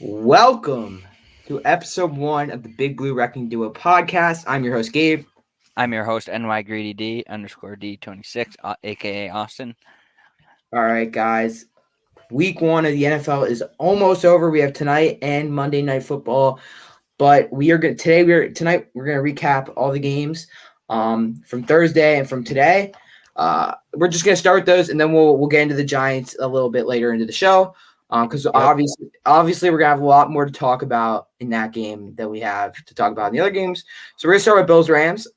Welcome to episode 1 of the Big Blue Wrecking Duo podcast. I'm your host, Gabe. I'm your host, NYGreedyD_D26, aka Austin. All right, guys. Week 1 of the NFL is almost over. We have tonight and Monday Night Football, but tonight we're going to recap all the games from Thursday and from today. We're just going to start with those, and then we'll get into the Giants a little bit later into the show. Because obviously we're gonna have a lot more to talk about in that game than we have to talk about in the other games. So we're gonna start with Bills Rams.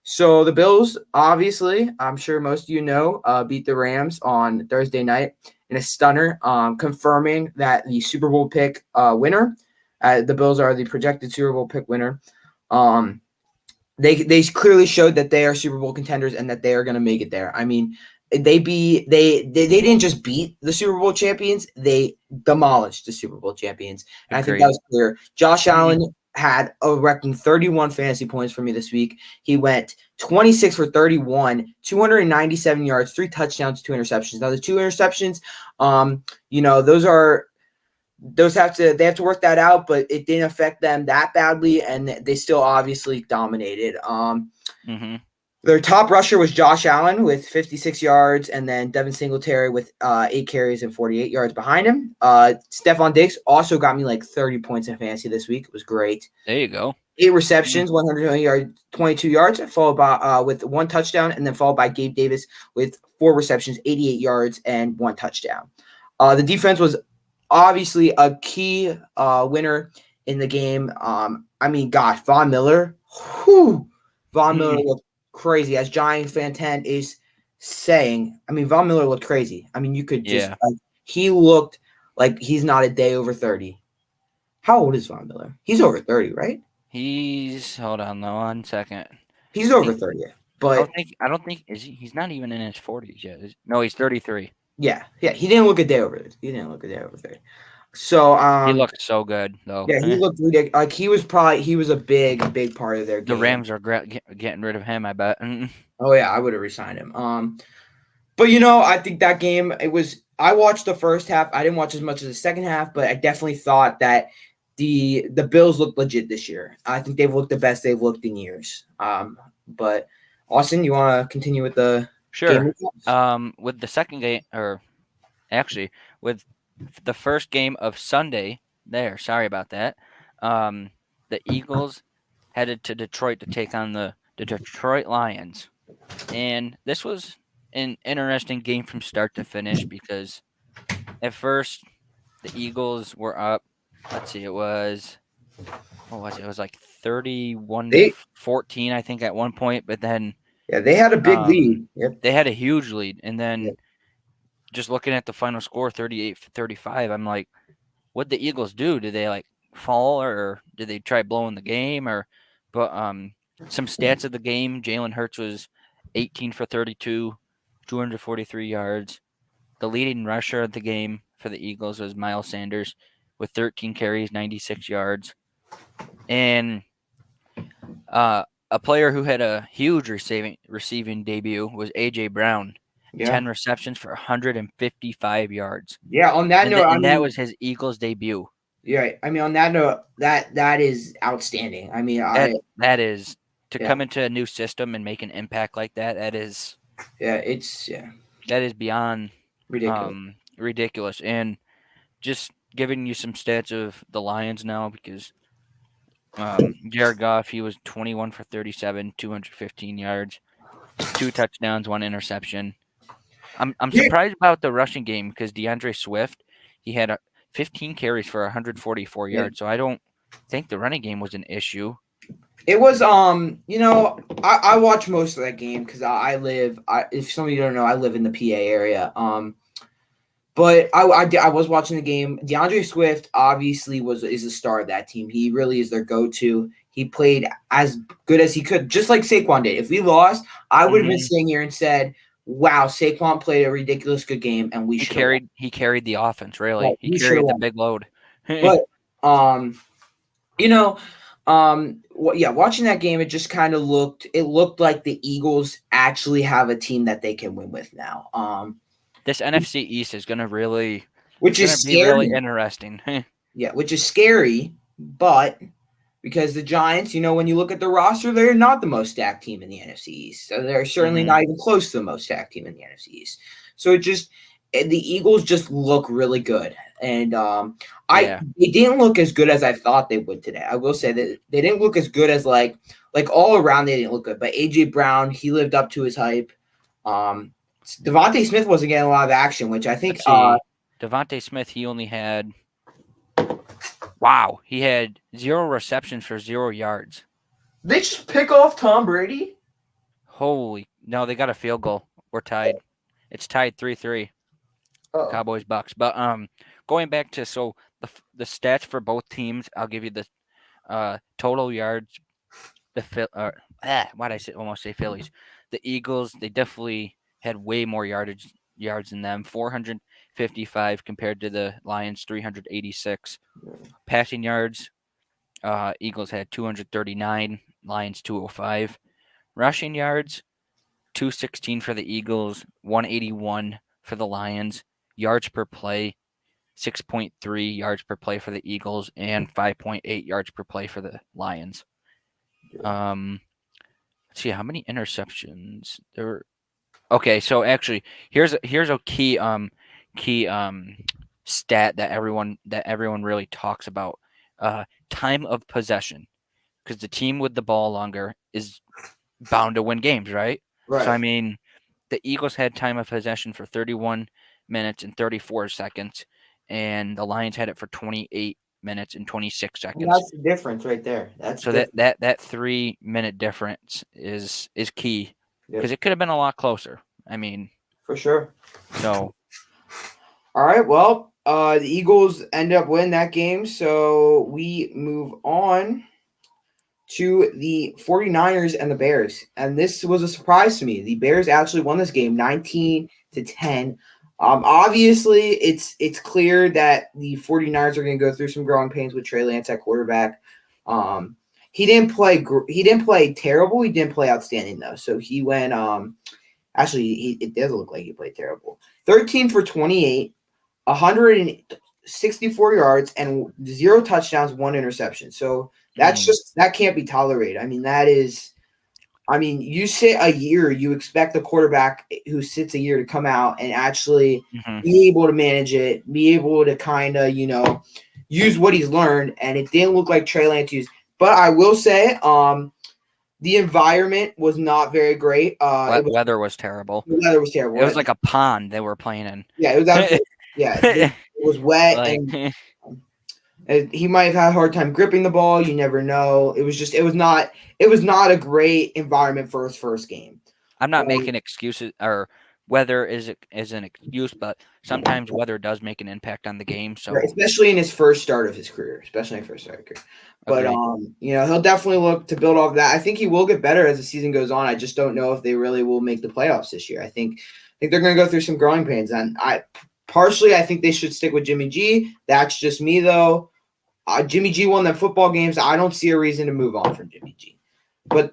So the Bills, obviously, I'm sure most of you know, beat the Rams on Thursday night in a stunner, confirming that the Super Bowl pick winner. The Bills are the projected Super Bowl pick winner. They clearly showed that they are Super Bowl contenders and that they are gonna make it there. I mean, they didn't just beat the Super Bowl champions, they demolished the Super Bowl champions. And I think that was clear. Josh Allen had a wrecking 31 fantasy points for me this week. He went 26 for 31, 297 yards, 3 touchdowns, 2 interceptions. Now the 2 interceptions, they have to work that out, but it didn't affect them that badly, and they still obviously dominated. Their top rusher was Josh Allen with 56 yards, and then Devin Singletary with 8 carries and 48 yards behind him. Stephon Diggs also got me like 30 points in fantasy this week. It was great. There you go. 8 receptions, 120 yards, 22 yards, followed by with 1 touchdown, and then followed by Gabe Davis with 4 receptions, 88 yards, and 1 touchdown. The defense was obviously a key winner in the game. Von Miller. Von Miller looked crazy, as Giant fan 10 is saying. Von Miller looked crazy. You could just he looked like he's not a day over 30. How old is Von Miller? He's over 30, right? Hold on though, 1 second. He's over 30, but I don't think he's not even in his 40s yet. No, he's 33. Yeah, he didn't look a day over 30. So he looked so good though. Yeah, he looked ridiculous. Like he was a big part of their game. The Rams are getting rid of him, I bet. Oh yeah, I would have resigned him. But I think that game, I watched the first half. I didn't watch as much as the second half, but I definitely thought that the Bills looked legit this year. I think they've looked the best they've looked in years. But Austin, you want to continue with the Sure. With the second game, or actually with the first game of Sunday there, sorry about that. The Eagles headed to Detroit to take on the Detroit Lions. And this was an interesting game from start to finish because at first the Eagles were up. Let's see, it was like 31-14, I think, at one point, but then they had a big lead. Yep. They had a huge lead, and then just looking at the final score, 38-35, I'm like, what'd the Eagles do? Did they fall, or did they try blowing the game? But some stats of the game: Jalen Hurts was 18 for 32, 243 yards. The leading rusher of the game for the Eagles was Miles Sanders with 13 carries, 96 yards, and a player who had a huge receiving debut was A.J. Brown. 10 receptions for 155 yards. Yeah, on that note, that was his Eagles debut. Yeah, on that note, that is outstanding. That is to come into a new system and make an impact like that. That is that is beyond ridiculous. And just giving you some stats of the Lions now, because Jared Goff, he was 21 for 37, 215 yards, 2 touchdowns, 1 interception. I'm surprised about the rushing game because DeAndre Swift, he had 15 carries for 144 yards. So I don't think the running game was an issue. It was, I watch most of that game because if some of you don't know, I live in the PA area. But I was watching the game. DeAndre Swift obviously is a star of that team. He really is their go-to. He played as good as he could, just like Saquon did. If we lost, I would have been sitting here and said, wow, Saquon played a ridiculous good game, and we He should have won. carried the offense, really. Right, He we should have carried the won. big load. But you know, watching that game, it just kind of looked like the Eagles actually have a team that they can win with now. This NFC East is gonna really Which is be really scary. interesting. Yeah, which is scary, but because the Giants, when you look at the roster, they're not the most stacked team in the NFC East. So they're certainly not even close to the most stacked team in the NFC East. So the Eagles just look really good. And they didn't look as good as I thought they would today. I will say that they didn't look as good as like all around they didn't look good. But AJ Brown, he lived up to his hype. Devontae Smith wasn't getting a lot of action, which I think Devontae Smith, he only had he had 0 receptions for 0 yards. They just pick off Tom Brady? No, they got a field goal. We're tied. It's tied 3-3. Cowboys Bucks. But going back to the stats for both teams, I'll give you the total yards. Why'd I almost say Phillies? The Eagles, they definitely had way more yards than them. 455 compared to the Lions, 386. Passing yards, Eagles had 239, Lions 205. Rushing yards, 216 for the Eagles, 181 for the Lions. Yards per play, 6.3 yards per play for the Eagles and 5.8 yards per play for the Lions. Let's see how many interceptions there were. Okay, so actually, here's a key stat that everyone really talks about. Time of possession, because the team with the ball longer is bound to win games, right? Right. So I mean, the Eagles had time of possession for 31 minutes and 34 seconds, and the Lions had it for 28 minutes and 26 seconds. And that's the difference right there. That 3-minute difference is key, because it could have been a lot closer. I mean, for sure. So, all right. Well, the Eagles end up winning that game, so we move on to the 49ers and the Bears. And this was a surprise to me. The Bears actually won this game 19-10. Obviously, it's clear that the 49ers are going to go through some growing pains with Trey Lance at quarterback. He didn't play terrible. He didn't play outstanding though. So he went it does look like he played terrible. 13 for 28, 164 yards and 0 touchdowns, 1 interception. So that can't be tolerated. I mean, you sit a year, you expect the quarterback who sits a year to come out and actually be able to manage it, be able to kind of, use what he's learned. And it didn't look like Trey Lance used. But I will say, the environment was not very great. Weather was terrible. The weather was terrible. It was like a pond they were playing in. Yeah, it was absolutely, it was wet, and he might have had a hard time gripping the ball. You never know. It was not a great environment for his first game. I'm not making excuses, or weather is an excuse, but sometimes weather does make an impact on the game. So especially in his first start of his career, But he'll definitely look to build off that. I think he will get better as the season goes on. I just don't know if they really will make the playoffs this year. I think they're going to go through some growing pains, and I think they should stick with Jimmy G. That's just me though. Jimmy G won them football games. I don't see a reason to move on from Jimmy G. But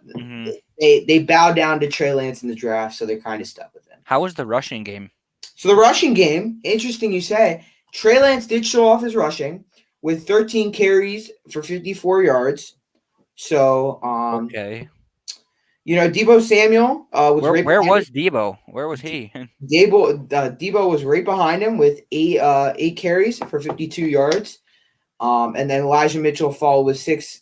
they bow down to Trey Lance in the draft, so they're kind of stuck with him. How was the rushing game? So the rushing game, interesting you say. Trey Lance did show off his rushing with 13 carries for 54 yards. So, okay. Debo Samuel was where was Debo? Where was he? Debo was right behind him with eight carries for 52 yards. And then Elijah Mitchell followed with 6.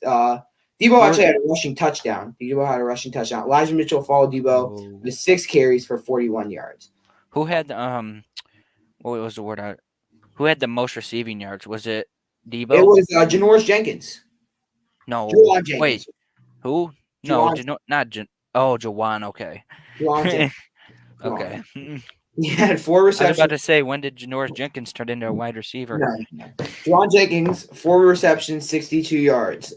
Debo actually had a rushing touchdown. Elijah Mitchell followed Debo with 6 carries for 41 yards. Who had what was the word? Who had the most receiving yards? Was it Debo? It was Janoris Jenkins. No. Juwan Jenkins. Wait. Who? No, not Jawan. Okay. Juwan Jenkins. Okay. He had 4 receptions. I was about to say, when did Janoris Jenkins turn into a wide receiver? No. Juwan Jenkins, 4 receptions, 62 yards.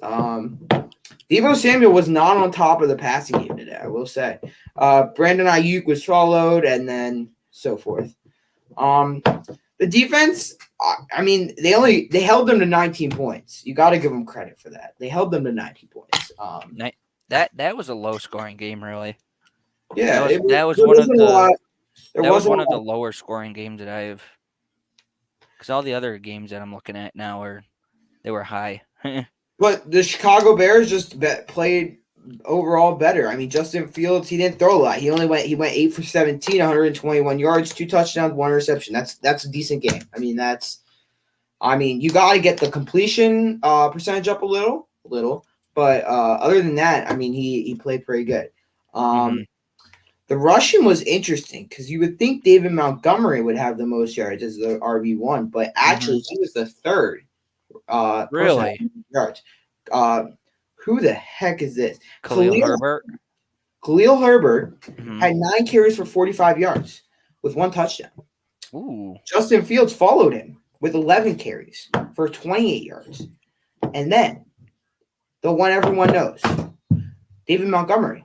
Deebo Samuel was not on top of the passing game today, I will say. Brandon Ayuk was swallowed, and then so forth. The defense, I mean, they held them to 19 points. You got to give them credit for that. They held them to 19 points. That was a low scoring game, really. Yeah, that was there one of wasn't a lot. There that was wasn't one a of the lot. lower scoring games that I've. Because all the other games that I'm looking at now they were high. But the Chicago Bears just played overall better. I mean, Justin Fields, he didn't throw a lot. He went 8 for 17, 121 yards, 2 touchdowns, 1 reception. That's a decent game. I mean, you got to get the completion percentage up a little. But other than that, I mean, he played pretty good. The rushing was interesting because you would think David Montgomery would have the most yards as the RB1, but actually he was the third. Really? Yards. Who the heck is this? Khalil Herbert. Khalil Herbert had 9 carries for 45 yards with 1 touchdown. Ooh. Justin Fields followed him with 11 carries for 28 yards. And then the one everyone knows, David Montgomery.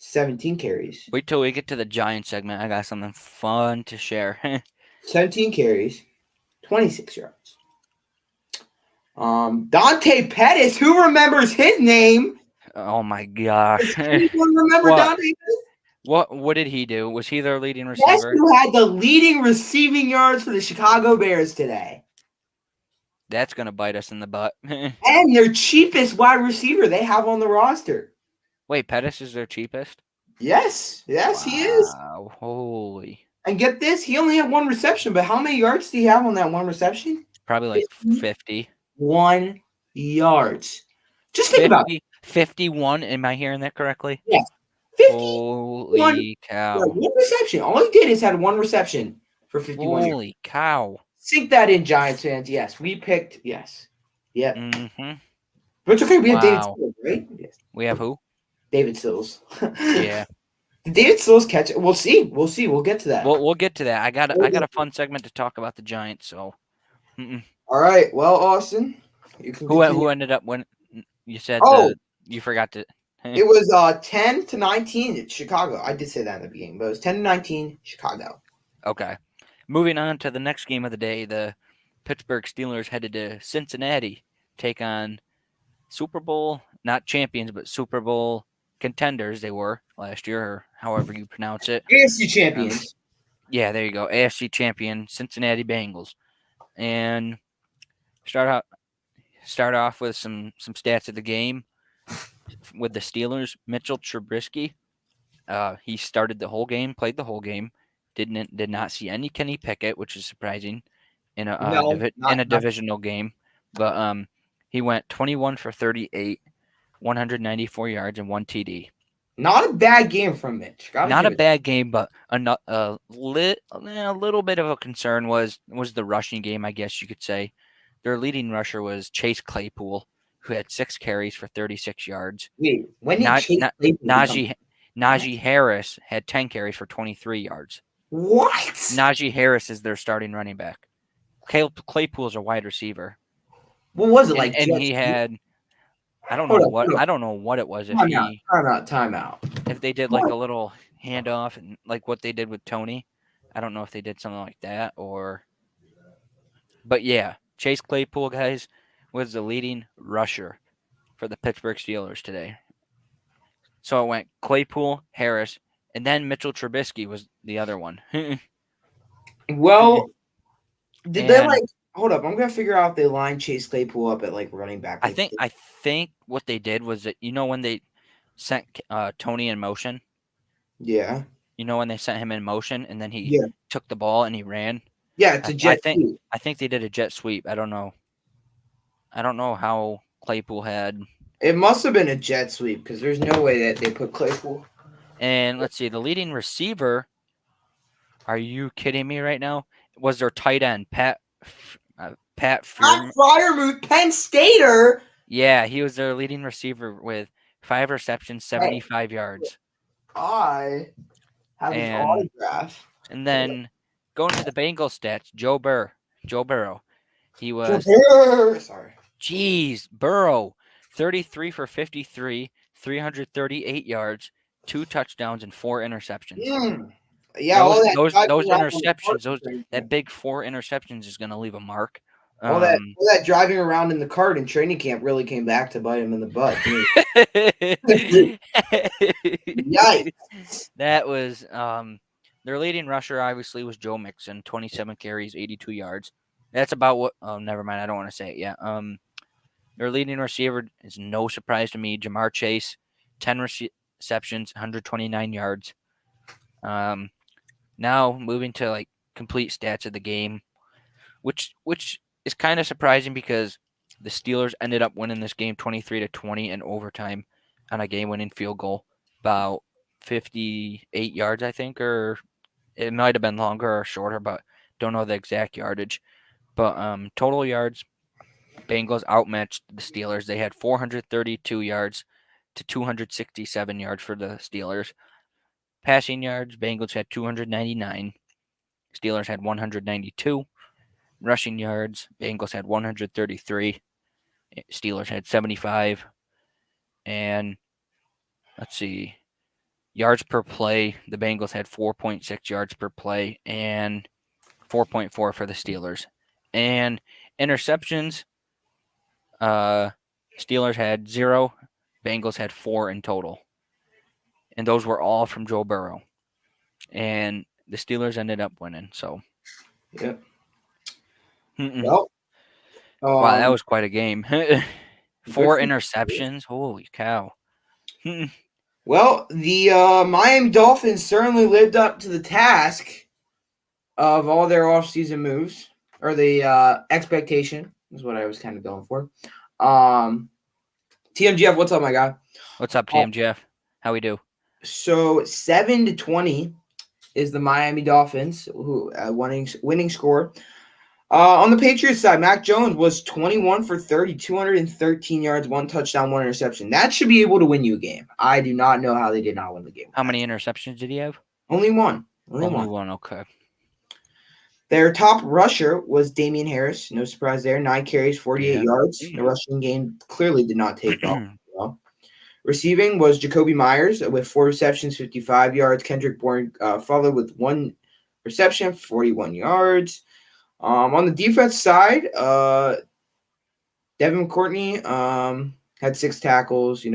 17 carries. Wait till we get to the Giants segment. I got something fun to share. 17 carries, 26 yards. Dante Pettis, who remembers his name? Oh my gosh. Anyone remember Dante Pettis? What did he do? Was he their leading receiver? Guess who had the leading receiving yards for the Chicago Bears today? That's going to bite us in the butt. And their cheapest wide receiver they have on the roster. Wait, Pettis is their cheapest? Yes, wow. He is. Holy. And get this, he only had 1 reception, but how many yards do he have on that 1 reception? Probably like 50. 1 yards. Just think about it. 51, am I hearing that correctly? Yes. 51. Holy cow. 1 reception. All he did is had 1 reception for 51 yards. Holy cow. Sink that in, Giants fans. Yes, we picked. Yes. Yeah. But it's okay. We have David Sills, right? Yes. We have who? David Sills. Yeah. Did David Sills catch it? We'll see. We'll get to that. We'll get to that. I got a fun segment to talk about the Giants. So. All right. Well, Austin, you can. Who ended up when you said? You forgot to. It was 10-19 at Chicago. I did say that in the beginning, but it was 10-19 Chicago. Okay. Moving on to the next game of the day, the Pittsburgh Steelers headed to Cincinnati, take on Super Bowl, not champions, but Super Bowl contenders they were last year, or however you pronounce it. AFC champions. Yeah, there you go. AFC champion, Cincinnati Bengals. And start off with some stats of the game with the Steelers. Mitchell Trubisky, he started the whole game, played the whole game. Did not see any Kenny Pickett, which is surprising in a divisional game. But he went 21 for 38, 194 yards, and 1 TD. Not a bad game from Mitch. Not a bad game, but a little bit of a concern was the rushing game, I guess you could say. Their leading rusher was Chase Claypool, who had 6 carries for 36 yards. Wait, when did Chase Claypool Najee Harris had 10 carries for 23 yards. What? Najee Harris is their starting running back. Claypool's a wide receiver. What was it like? And he had, I don't know what it was. Time out. If they did like a little handoff and like what they did with Tony, I don't know if they did something like that but yeah, Chase Claypool, guys, was the leading rusher for the Pittsburgh Steelers today. So it went Claypool, Harris, and then Mitchell Trubisky was the other one. Well, did they hold up? I'm gonna figure out if they lined Chase Claypool up at running back. I think what they did was that when they sent Tony in motion. Yeah. When they sent him in motion and then he took the ball and he ran. Yeah, it's a jet sweep. I think they did a jet sweep. I don't know how Claypool had. It must have been a jet sweep because there's no way that they put Claypool. And let's see, the leading receiver. Are you kidding me right now? Was their tight end Pat Freiermuth, Penn Stater? Yeah, he was their leading receiver with 5 receptions, 75 yards. I have his autograph. And then going to the Bengals stats, Joe Burrow. He was. Sorry. Jeez, Burrow. 33 for 53, 338 yards, 2 touchdowns, and 4 interceptions. Yeah, all that Those driving around on the cart interceptions, and that big 4 interceptions is going to leave a mark. all that driving around in the cart in training camp really came back to bite him in the butt. Yikes! That was their leading rusher obviously was Joe Mixon, 27 carries, 82 yards. That's about what. Oh, never mind. I don't want to say it yet. Their leading receiver is no surprise to me, Jamar Chase, 10 receptions, 129 yards. Now moving to like complete stats of the game, which is kind of surprising because the Steelers ended up winning this game 23-20 in overtime on a game-winning field goal, about 58 yards, I think, or it might have been longer or shorter, but don't know the exact yardage. But total yards, Bengals outmatched the Steelers. They had 432 yards to 267 yards for the Steelers. Passing yards, Bengals had 299. Steelers had 192. Rushing yards, Bengals had 133. Steelers had 75. And let's see, yards per play, the Bengals had 4.6 yards per play and 4.4 for the Steelers. And interceptions, Steelers had 0. Bengals had 4 in total. And those were all from Joe Burrow. And the Steelers ended up winning. So, Yep. Well, wow, that was quite a game. 4 interceptions. Holy cow. Well, the Miami Dolphins certainly lived up to the task of all their offseason moves, or the expectation is what I was kind of going for. TMGF, what's up, my guy? What's up, TMGF? How we do? So 7-20 is the Miami Dolphins who winning score. On the Patriots side, Mac Jones was 21 for 30, 213 yards, 1 touchdown, 1 interception. That should be able to win you a game. I do not know how they did not win the game. How many interceptions did he have? Only one. Only one. Okay. Their top rusher was Damian Harris. No surprise there. 9 carries, 48 yards. The rushing game clearly did not take off well. Receiving was Jacoby Myers with 4 receptions, 55 yards. Kendrick Bourne followed with 1 reception, 41 yards. On the defense side, Devin Courtney had 6 tackles.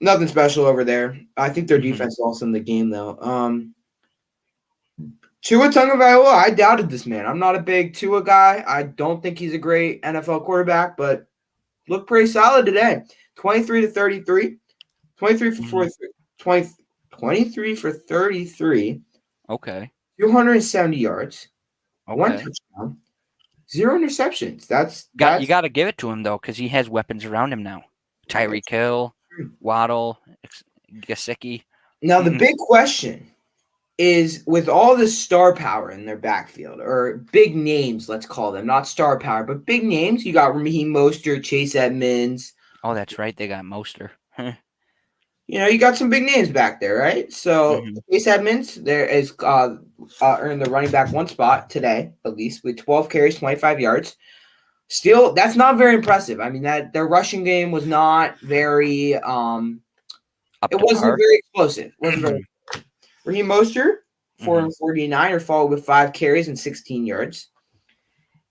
Nothing special over there. I think their defense lost in the game, though. Tua Tagovailoa, I doubted this man. I'm not a big Tua guy. I don't think he's a great NFL quarterback, but looked pretty solid today. 23-33, 23 for 43, 23 for 33. Okay. 270 yards. Okay. 1 touchdown. 0 interceptions. You got to give it to him though, because he has weapons around him now. Tyreek Hill, Waddle, Gesicki. Now the big question is, with all the star power in their backfield, or big names, let's call them, not star power, but big names. You got Raheem Mostert, Chase Edmonds. Oh, that's right. They got Mostert. You got some big names back there, right? So Chase Edmonds there is earned the running back 1 spot today, at least, with 12 carries, 25 yards. Still, that's not very impressive. I mean, that their rushing game was not very it wasn't very explosive. Raheem Mostert, 449, followed with 5 carries and 16 yards.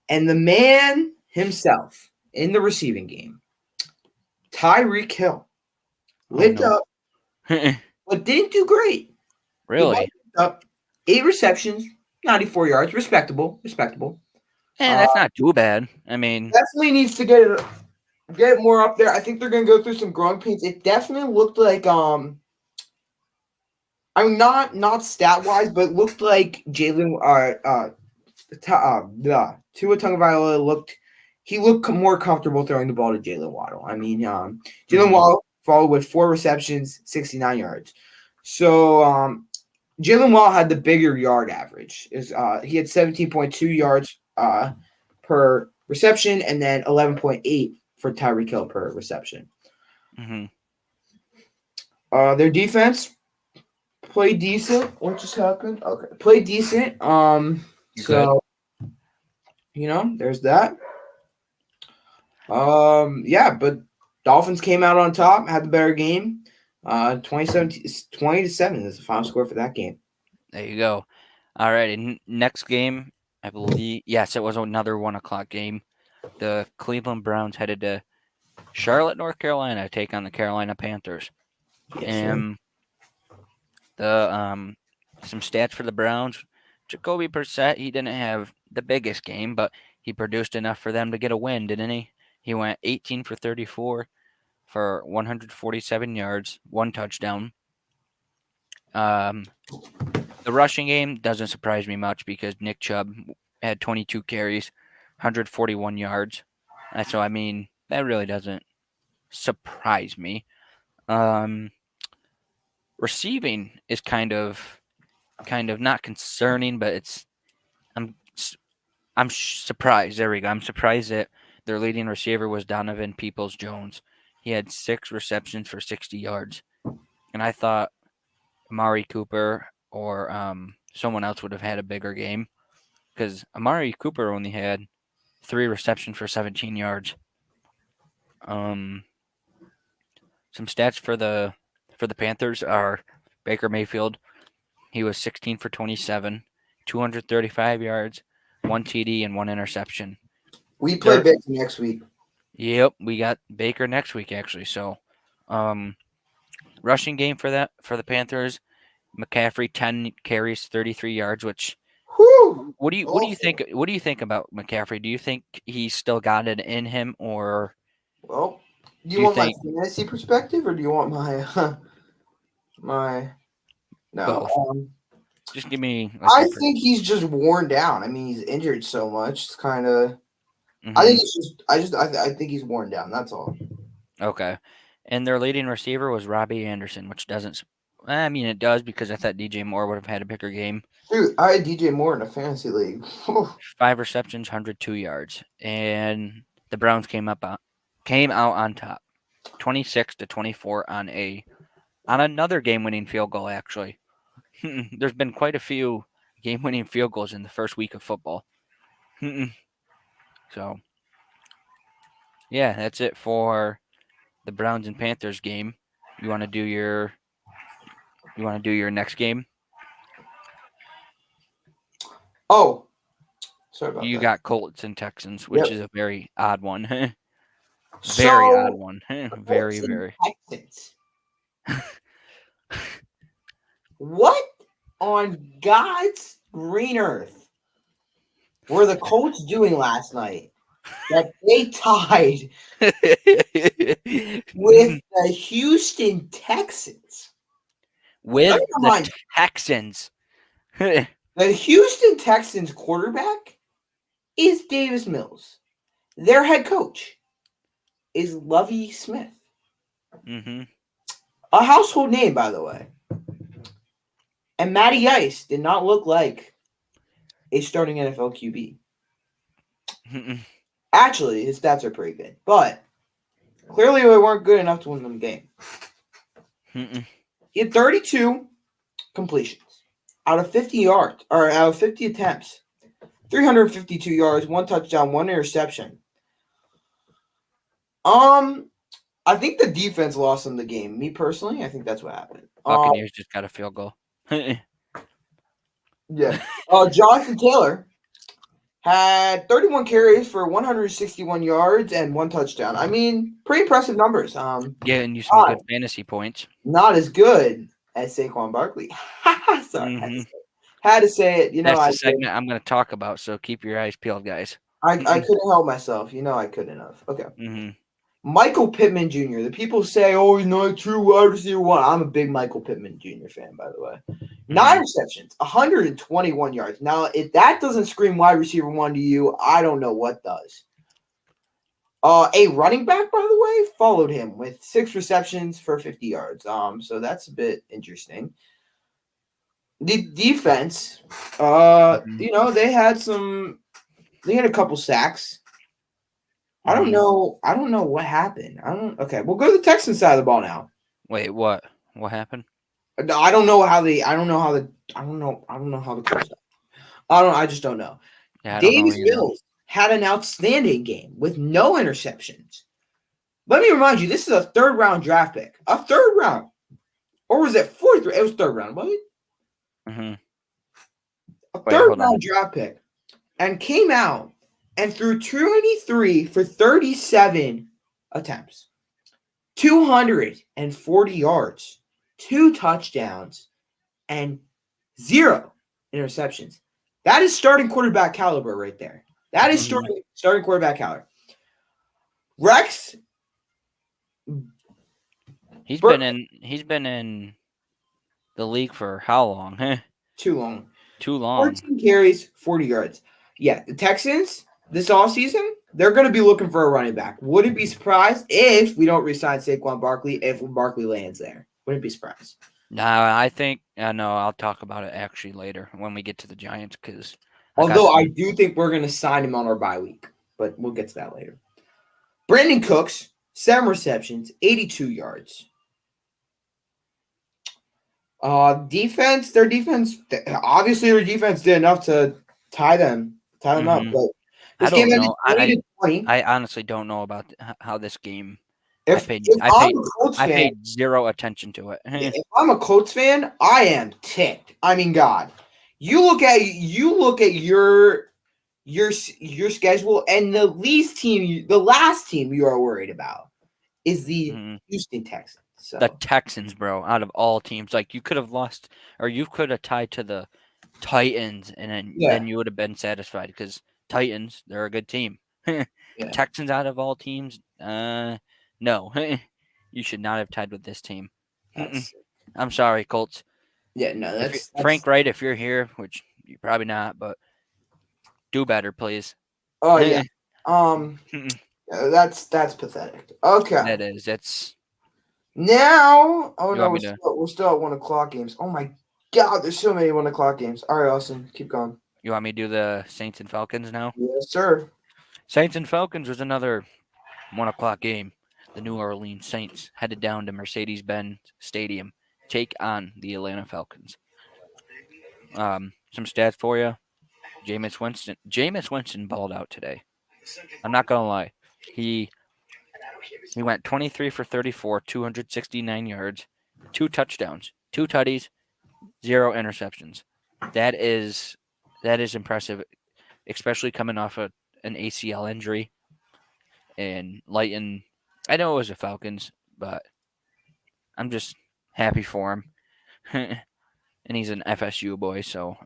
And the man himself in the receiving game, Tyreek Hill, lit up, but didn't do great. Really? Up 8 receptions, 94 yards, respectable. Yeah, that's not too bad. I mean, definitely needs to get it more up there. I think they're going to go through some growing pains. It definitely looked like I mean, not stat wise, but it looked like Tua Tagovailoa looked more comfortable throwing the ball to Jalen Waddle. I mean, Jalen Waddle followed with 4 receptions, 69 yards. So Jalen Waddle had the bigger yard average. He had 17.2 yards per reception, and then 11.8 for Tyreek Hill per reception. Their defense played decent. What just happened? Okay, played decent. So there's that. Yeah, but Dolphins came out on top, had the better game. 20-7 is the final score for that game. There you go. All right, and next game, I believe. Yes, it was another 1 o'clock game. The Cleveland Browns headed to Charlotte, North Carolina, to take on the Carolina Panthers. Yes, sir. And the some stats for the Browns. Jacoby Brissett, he didn't have the biggest game, but he produced enough for them to get a win, didn't he? He went 18 for 34 for 147 yards, 1 touchdown. The rushing game doesn't surprise me much because Nick Chubb had 22 carries, 141 yards. So I mean, that really doesn't surprise me. Receiving is kind of not concerning, but I'm surprised. There we go. I'm surprised that their leading receiver was Donovan Peoples-Jones. He had 6 receptions for 60 yards, and I thought Amari Cooper or someone else would have had a bigger game because Amari Cooper only had 3 receptions for 17 yards. Some stats for the Panthers are Baker Mayfield. He was 16 for 27, 235 yards, 1 TD, and 1 interception. We play Baker next week. Yep, we got Baker next week actually. So, rushing game for the Panthers. McCaffrey 10 carries, 33 yards. Which Whew. what do you think? What do you think about McCaffrey? Do you think he's still got it in him, or Well, do you want my fantasy perspective or do you want my my no? both? Just give me. I think he's just worn down. I mean, he's injured so much. It's kind of. I think it's just. I think he's worn down. That's all. Okay, and their leading receiver was Robbie Anderson, which doesn't. I mean, it does because I thought DJ Moore would have had a bigger game. Dude, I had DJ Moore in a fantasy league. 5 receptions, 102 yards, and the Browns came out on top, 26-24 on another game-winning field goal. Actually, there's been quite a few game-winning field goals in the first week of football. So, yeah, that's it for the Browns and Panthers game. You want to do your next game? Oh, sorry about that. You got Colts and Texans, which is a very odd one. Very odd one. Very. Texans. What on God's green earth were the Colts doing last night that they tied with the Houston Texans? With the Texans. The Houston Texans quarterback is Davis Mills. Their head coach is Lovie Smith. Mm-hmm. A household name, by the way. And Matty Ice did not look like a starting NFL QB. Actually, his stats are pretty good, but clearly they weren't good enough to win them game. He had 32 completions out of 50 yards, or out of 50 attempts, 352 yards, 1 touchdown, 1 interception. I think the defense lost them the game. Me personally, I think that's what happened. Buccaneers just got a field goal. Yeah. Jonathan Taylor had 31 carries for 161 yards and 1 touchdown. I mean, pretty impressive numbers. Yeah, and you some good fantasy points. Not as good as Saquon Barkley. Sorry, had to say it. That's the segment I'm going to talk about, so keep your eyes peeled, guys. I couldn't help myself. I couldn't have. Okay. Mm-hmm. Michael Pittman Jr. The people say, "Oh, he's not a true wide receiver one." I'm a big Michael Pittman Jr. fan, by the way. 9 receptions, 121 yards. Now, if that doesn't scream wide receiver one to you, I don't know what does. A running back, by the way, followed him with 6 receptions for 50 yards. So that's a bit interesting. The defense, they had a couple sacks. I don't know what happened. Okay, we'll go to the Texans side of the ball now. Wait, what? What happened? I just don't know. Yeah, Davis Mills had an outstanding game with no interceptions. Let me remind you, this is a third-round draft pick. A third round. Or was it fourth? It was third round, wasn't it? Mm-hmm. A third-round draft pick. And came out and threw 293 for 37 attempts. 240 yards, 2 touchdowns, and 0 interceptions. That is starting quarterback caliber right there. That is starting quarterback caliber. Rex, he's been in the league for how long? Too long. 14 carries, 40 yards. Yeah, the Texans this offseason, they're going to be looking for a running back. Wouldn't be surprised if we don't re-sign Saquon Barkley if Barkley lands there. Wouldn't be surprised. No, I think no. I'll talk about it actually later when we get to the Giants because. Although I do think we're going to sign him on our bye week, but we'll get to that later. Brandon Cooks, 7 receptions, 82 yards. Defense, their defense did enough to tie them up. But I don't know. I honestly don't know about how this game. I paid zero attention to it. If I'm a Colts fan, I am ticked. I mean, God, you look at your schedule, and the last team you are worried about is the Houston Texans. So. The Texans, bro, out of all teams, like you could have lost, or you could have tied to the Titans, and then you would have been satisfied because Titans, they're a good team. Texans, out of all teams, no, you should not have tied with this team. I'm sorry, Colts. Yeah, no, that's Frank Wright. If you're here, which you're probably not, but do better, please. Oh yeah, that's pathetic. Okay, that is. That's. Now, we're still at 1 o'clock games. Oh my God, there's so many 1 o'clock games. All right, Austin, keep going. You want me to do the Saints and Falcons now? Yes, sir. Saints and Falcons was another 1 o'clock game. The New Orleans Saints headed down to Mercedes-Benz Stadium, take on the Atlanta Falcons. Some stats for you. Jameis Winston balled out today. I'm not gonna lie. He went 23 for 34, 269 yards, 2 touchdowns, 2 tutties, 0 interceptions. That is impressive, especially coming off an ACL injury and lighten. I know it was the Falcons, but I'm just happy for him. And he's an FSU boy, so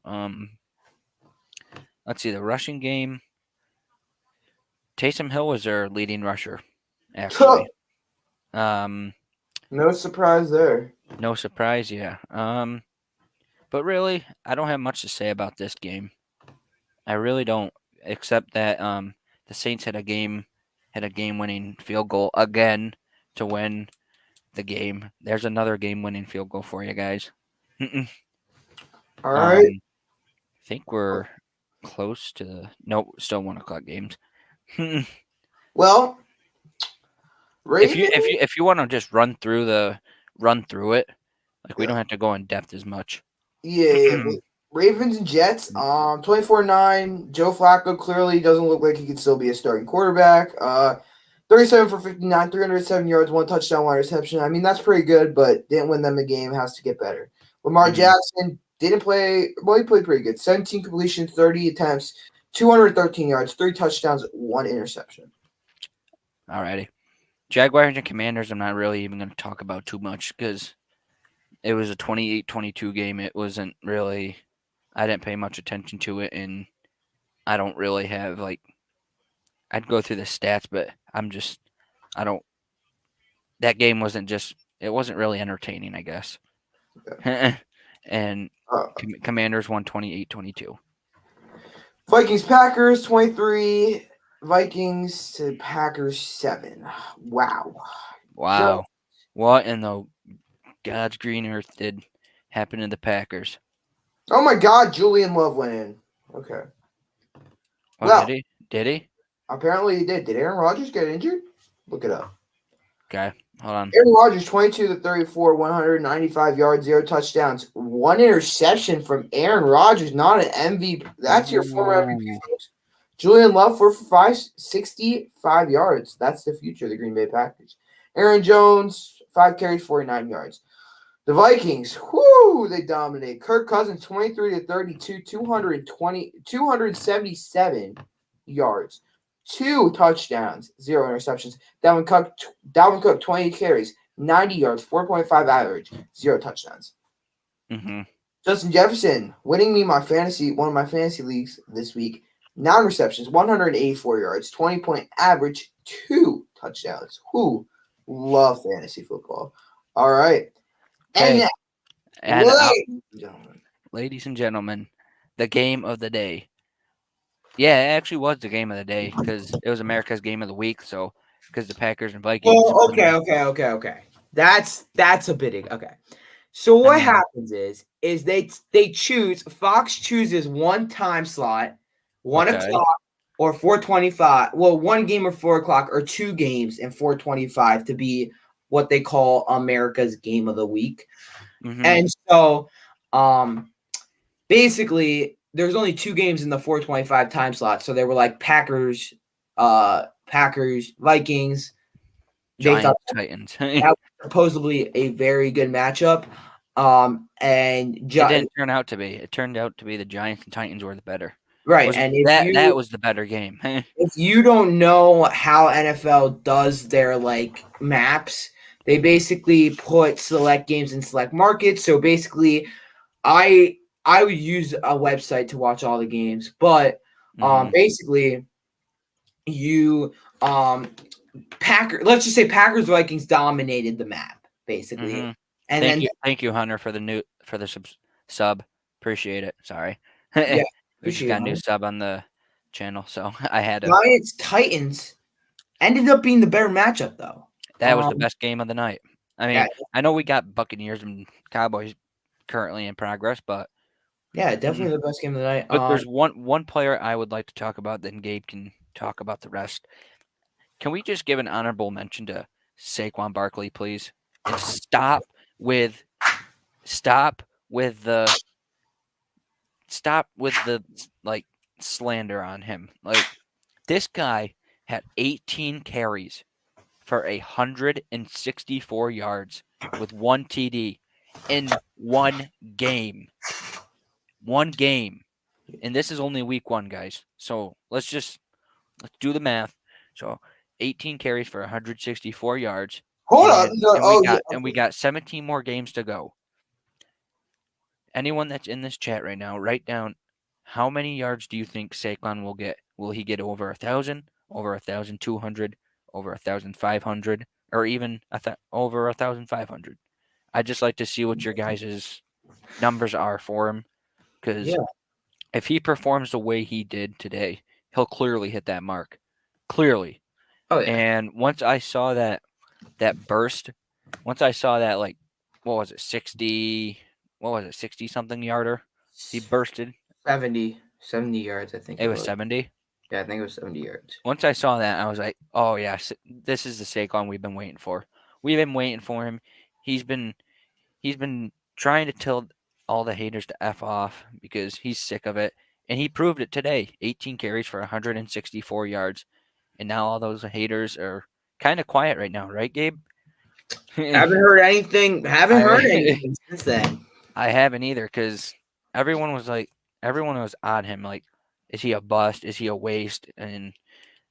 let's see the rushing game. Taysom Hill was their leading rusher. Actually, no surprise there. No surprise, yeah. But really, I don't have much to say about this game. I really don't, except that the Saints had a game-winning field goal again to win the game. There's another game-winning field goal for you guys. All right. I think we're close to still 1 o'clock games. Well. If you want to just run through it, like we don't have to go in depth as much. Yeah. Ravens and Jets, 24-9. Joe Flacco clearly doesn't look like he could still be a starting quarterback. 37 for 59, 307 yards, 1 touchdown, 1 reception. I mean, that's pretty good, but didn't win them the game. Has to get better. Lamar Jackson didn't play. Well, he played pretty good. 17 completions, 30 attempts, 213 yards, 3 touchdowns, 1 interception. Alrighty. Jaguars and Commanders, I'm not really even going to talk about too much because it was a 28-22 game. It wasn't really – I didn't pay much attention to it, and I don't really have, I'd go through the stats, but that game wasn't it wasn't really entertaining, I guess. Okay. And Commanders won 28-22. Vikings-Packers, 23. Vikings to Packers 7. Wow. So, what in the God's green earth did happen to the Packers? Oh my God, Julian Love went in. Okay. Did he? Apparently he did. Did Aaron Rodgers get injured? Look it up. Okay, hold on. Aaron Rodgers, 22-34, 195 yards, 0 touchdowns, 1 interception from Aaron Rodgers, not an MVP. That's your former MVP, folks. Julian Love 4 for 5, 65 yards. That's the future of the Green Bay Packers. Aaron Jones 5 carries, 49 yards. The Vikings, they dominate. Kirk Cousins 23 to 32, 277 yards, 2 touchdowns, 0 interceptions. Dalvin Cook 20 carries, 90 yards, 4.5 average, 0 touchdowns. Mm-hmm. Justin Jefferson winning me one of my fantasy leagues this week. 9 receptions, 184 yards, 20-point average, 2 touchdowns. Love fantasy football. All right. Okay. And ladies and gentlemen, the game of the day. Yeah, it actually was the game of the day because it was America's game of the week. So, because the Packers and Vikings. Well, okay. That's a bit okay. So what happens is they choose. Fox chooses one time slot, 1:00 or 4:25. Well, one game or 4:00 or 2 games and 4:25 to be what they call America's game of the week. Mm-hmm. And so, basically, there's only 2 games in the 4:25 time slot. So they were like Packers, Vikings, Giants, Titans. That was supposedly a very good matchup. And it didn't turn out to be. It turned out to be the Giants and Titans were the better. Right, and that was the better game. If you don't know how NFL does their maps, they basically put select games in select markets. So basically, I would use a website to watch all the games, but basically, you let's just say Packers Vikings dominated the map basically. Mm-hmm. And thank you, Hunter, for the sub. Appreciate it. Sorry, we just got a new sub on the channel, so I had to. Giants Titans ended up being the better matchup, though. That was the best game of the night. I mean, I know we got Buccaneers and Cowboys currently in progress, but yeah, definitely the best game of the night. But there's one player I would like to talk about, then Gabe can talk about the rest. Can we just give an honorable mention to Saquon Barkley, please? And stop with the slander on him. Like, this guy had 18 carries for 164 yards with 1 TD in one game. One game. And this is only week 1, guys. So let's do the math. So 18 carries for 164 yards. Hold on. And we got 17 more games to go. Anyone that's in this chat right now, write down how many yards do you think Saquon will get? Will he get over 1,000, over 1,200, over 1,500, or even over 1,500? I'd just like to see what your guys' numbers are for him, because if he performs the way he did today, he'll clearly hit that mark. Clearly. Oh, yeah. And once I saw that burst, what was it, 60-something yarder? He bursted. 70 yards, I think. It was 70? Yeah, I think it was 70 yards. Once I saw that, I was like, oh, yeah, this is the Saquon we've been waiting for. We've been waiting for him. He's been trying to tell all the haters to F off because he's sick of it. And he proved it today. 18 carries for 164 yards. And now all those haters are kind of quiet right now, right, Gabe? Haven't heard anything since then. I haven't either, because everyone was on him. Like, is he a bust? Is he a waste? And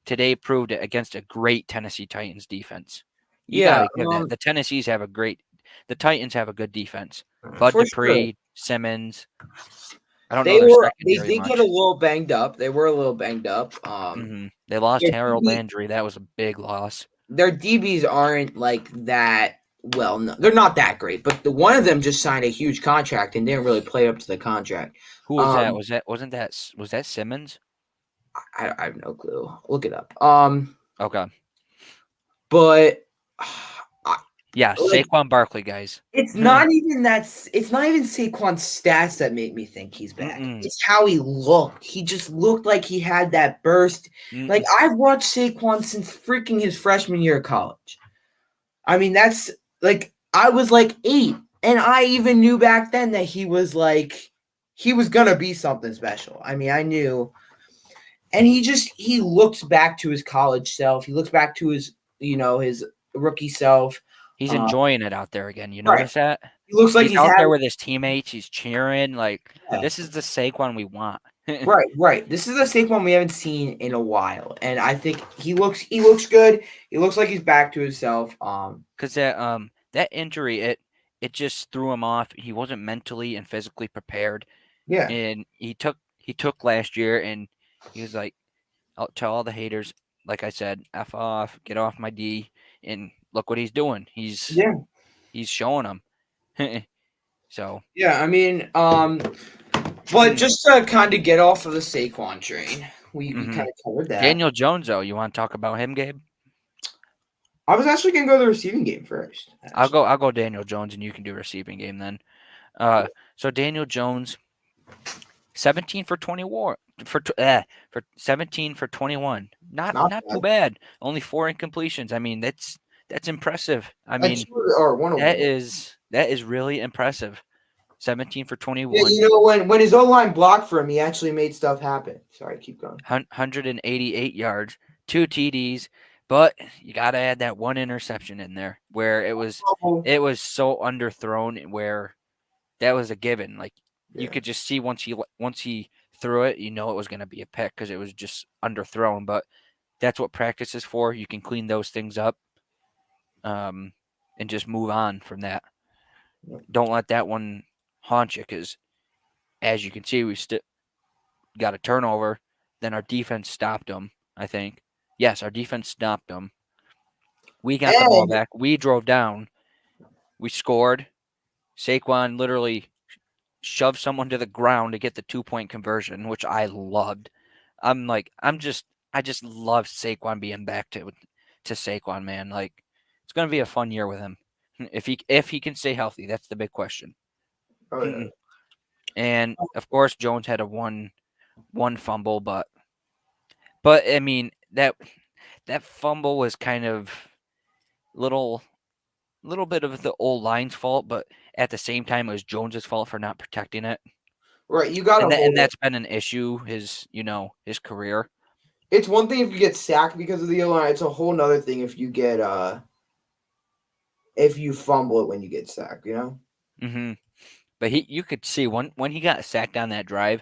today proved it against a great Tennessee Titans defense. The Titans have a good defense. Bud Dupree, Simmons. I don't know. They did get a little banged up. They were a little banged up. They lost Harold Landry. That was a big loss. Their DBs aren't like that. Well, no, they're not that great. But one of them just signed a huge contract and didn't really play up to the contract. Who was that? Was that Simmons? I have no clue. Look it up. Okay. But yeah, Saquon Barkley, guys. It's not even Saquon's stats that make me think he's bad. It's how he looked. He just looked like he had that burst. Like, I've watched Saquon since freaking his freshman year of college. I mean, that's like, I was like 8, and I even knew back then that he was gonna be something special. I mean, I knew. and he looks back to his college self. He looks back to his rookie self. He's enjoying it out there again. You Right. notice that? He looks like He's he's out there having with his teammates. He's cheering. Like, yeah. this is the Saquon we want. Right. This is the Saquon we haven't seen in a while, and I think he looks good. He looks like he's back to himself. Because that injury, it just threw him off. He wasn't mentally and physically prepared. Yeah. And he took last year, and he was like, to all the haters, like I said, F off, get off my D, and look what he's doing. He's showing them. So Yeah, I mean, but just to kind of get off of the Saquon train, we kind of covered that. Daniel Jones, though, you want to talk about him, Gabe? I was actually gonna go the receiving game first. Actually. I'll go Daniel Jones, and you can do receiving game then. So Daniel Jones, 17 for 21 for 17 for 21. Not too bad. Only 4 incompletions. I mean, that's impressive. I mean, that is really impressive. 17 for 21. Yeah, you know, when his O-line blocked for him, he actually made stuff happen. Sorry, keep going. 188 yards, 2 TDs, but you got to add that 1 interception in there where it was so underthrown, where that was a given. Like, you could just see once he threw it, it was going to be a pick because it was just underthrown. But that's what practice is for. You can clean those things up, and just move on from that. Don't let that one haunt you, because as you can see, we still got a turnover. Then our defense stopped them, I think. Yes, our defense stopped them. We got the ball back. We drove down. We scored. Saquon literally shoved someone to the ground to get the 2-point conversion, which I loved. I just love Saquon being back to Saquon, man. Like, it's gonna be a fun year with him. If he can stay healthy, that's the big question. Oh, yeah. And of course, Jones had a one fumble, but I mean, that fumble was kind of little bit of the old line's fault, but at the same time, it was Jones's fault for not protecting it. Right, you got to, and that's been an issue his career. It's one thing if you get sacked because of the O-line. It's a whole nother thing if you get if you fumble it when you get sacked. But you could see when he got sacked on that drive,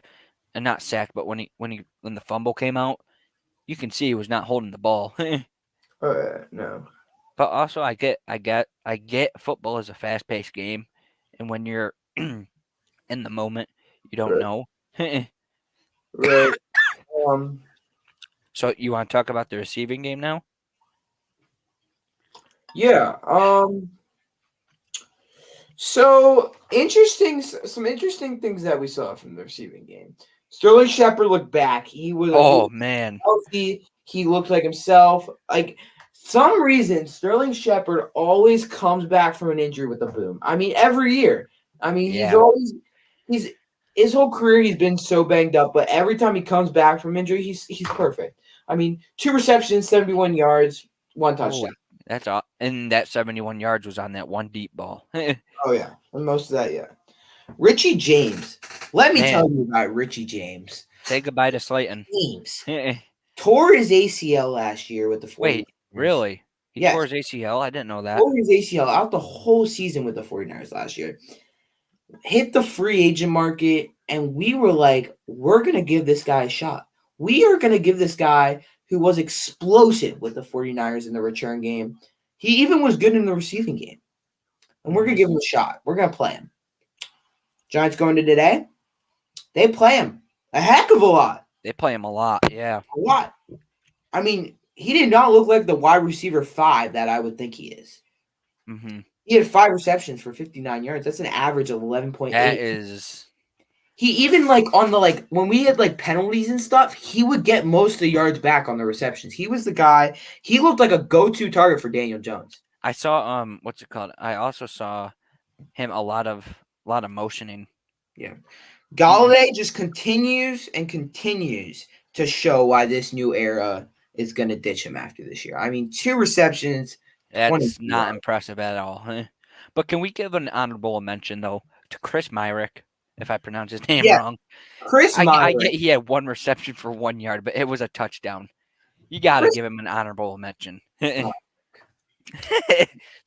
and not sacked, but when the fumble came out, you can see he was not holding the ball. No. But also, I get football is a fast-paced game, and when you're in the moment, you don't know. Right. So you want to talk about the receiving game now? Yeah. So some interesting things that we saw from the receiving game. Sterling Shepard looked back. He was healthy. He looked like himself. Like, some reason, Sterling Shepard always comes back from an injury with a boom. I mean, every year. I mean, he's his whole career he's been so banged up, but every time he comes back from injury, he's perfect. I mean, 2 receptions, 71 yards, 1 touchdown. That's all. And that 71 yards was on that one deep ball. Oh, yeah. And most of that, yeah. Richie James. Let me tell you about Richie James. Say goodbye to Slayton. James tore his ACL last year with the 49ers. Wait, really? He tore his ACL? I didn't know that. Tore his ACL out the whole season with the 49ers last year. Hit the free agent market, and we were like, we're going to give this guy a shot. We are going to give this guy who was explosive with the 49ers in the return game. He even was good in the receiving game. And we're going to give him a shot. We're going to play him. Giants going to today, they play him a heck of a lot. They play him a lot, yeah. A lot. I mean, he did not look like the wide receiver 5 that I would think he is. Mm-hmm. He had 5 receptions for 59 yards. That's an average of 11.8. That is. He even, on the, when we had, penalties and stuff, he would get most of the yards back on the receptions. He was the guy. He looked like a go-to target for Daniel Jones. I saw, what's it called? I also saw him a lot of motioning. Yeah. Golladay just continues and continues to show why this new era is going to ditch him after this year. I mean, 2 receptions. That's not impressive at all. But can we give an honorable mention, though, to Chris Myrick if I pronounce his name Yeah. wrong. Chris I Myrick. get he had 1 reception for 1 yard, but it was a touchdown. You got to Chris- give him an honorable mention. Oh.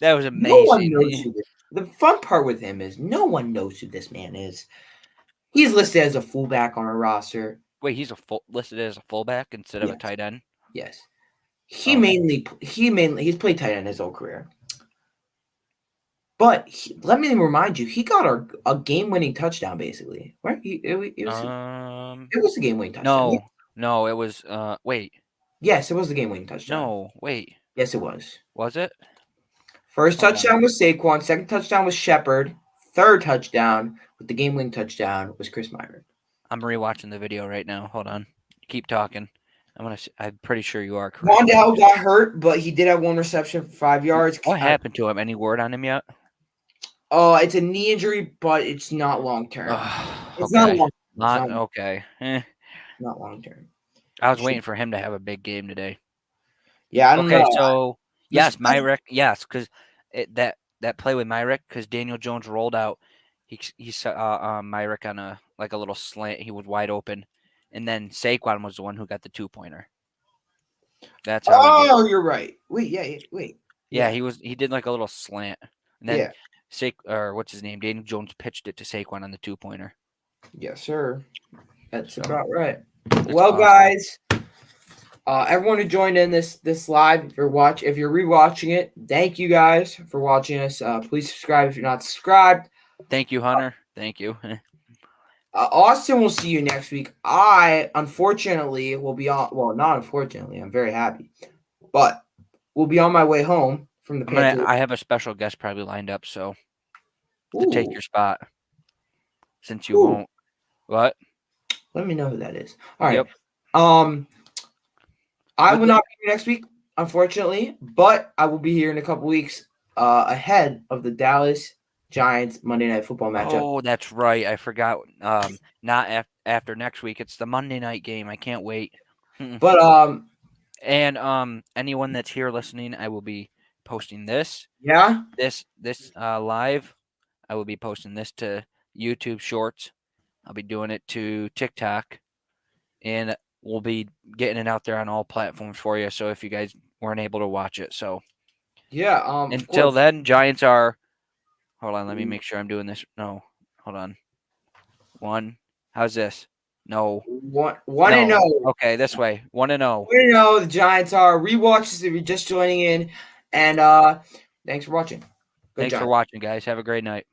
That was No one amazing. knows who this. The fun part with him is no one knows who this man is. He's listed as a fullback on our roster. Wait, he's listed as a fullback instead of a Yes. tight end? Yes. Oh. He's played tight end his whole career. But let me remind you, he got a game-winning touchdown, basically. Right? It was a game-winning touchdown. No, it was. Wait. Yes, it was a game-winning touchdown. No, wait. Yes, it was. Was it? First touchdown was Saquon. Second touchdown was Shepard. Third touchdown with the game-winning touchdown was Chris Myrick. I'm rewatching the video right now. Hold on. Keep talking. I'm pretty sure you are correct. Wandale got hurt, but he did have 1 reception for 5 yards. What happened to him? Any word on him yet? Oh, it's a knee injury, but it's not long term. It's not long. Okay. Not long term. I was waiting for him to have a big game today. Yeah, I don't know. Okay, so yes, Myrick. Yes, because that play with Myrick, because Daniel Jones rolled out, he saw Myrick on a little slant. He was wide open, and then Saquon was the one who got the 2-pointer. That's how. Oh, you're right. Wait. Yeah, he did like a little slant, and then yeah. What's his name? Daniel Jones pitched it to Saquon on the 2-pointer. Yes, sir. That's about right. Well, awesome. Guys, everyone who joined in this live, if you're rewatching it, thank you guys for watching us. Please subscribe if you're not subscribed. Thank you, Hunter. Thank you. Austin will see you next week. I unfortunately will be on. Well, not unfortunately. I'm very happy, but we'll be on my way home from the Patriots. I have a special guest probably lined up, so to take your spot, since you won't. What? Let me know who that is. All right. Yep. I will not be here next week, unfortunately, but I will be here in a couple weeks ahead of the Dallas Giants Monday Night Football matchup. Oh, that's right. I forgot. Not after next week. It's the Monday night game. I can't wait. But and anyone that's here listening, I will be posting this. Yeah. This live. I will be posting this to YouTube Shorts. I'll be doing it to TikTok, and we'll be getting it out there on all platforms for you. So if you guys weren't able to watch it, so yeah. Until then, Giants are. Hold on, let me make sure I'm doing this. No, hold on. 1. How's this? No. 1-0. Okay, this way. 1-0. 1-0. The Giants are. Rewatch this if you're just joining in, and thanks for watching. Thanks for watching, guys. Have a great night.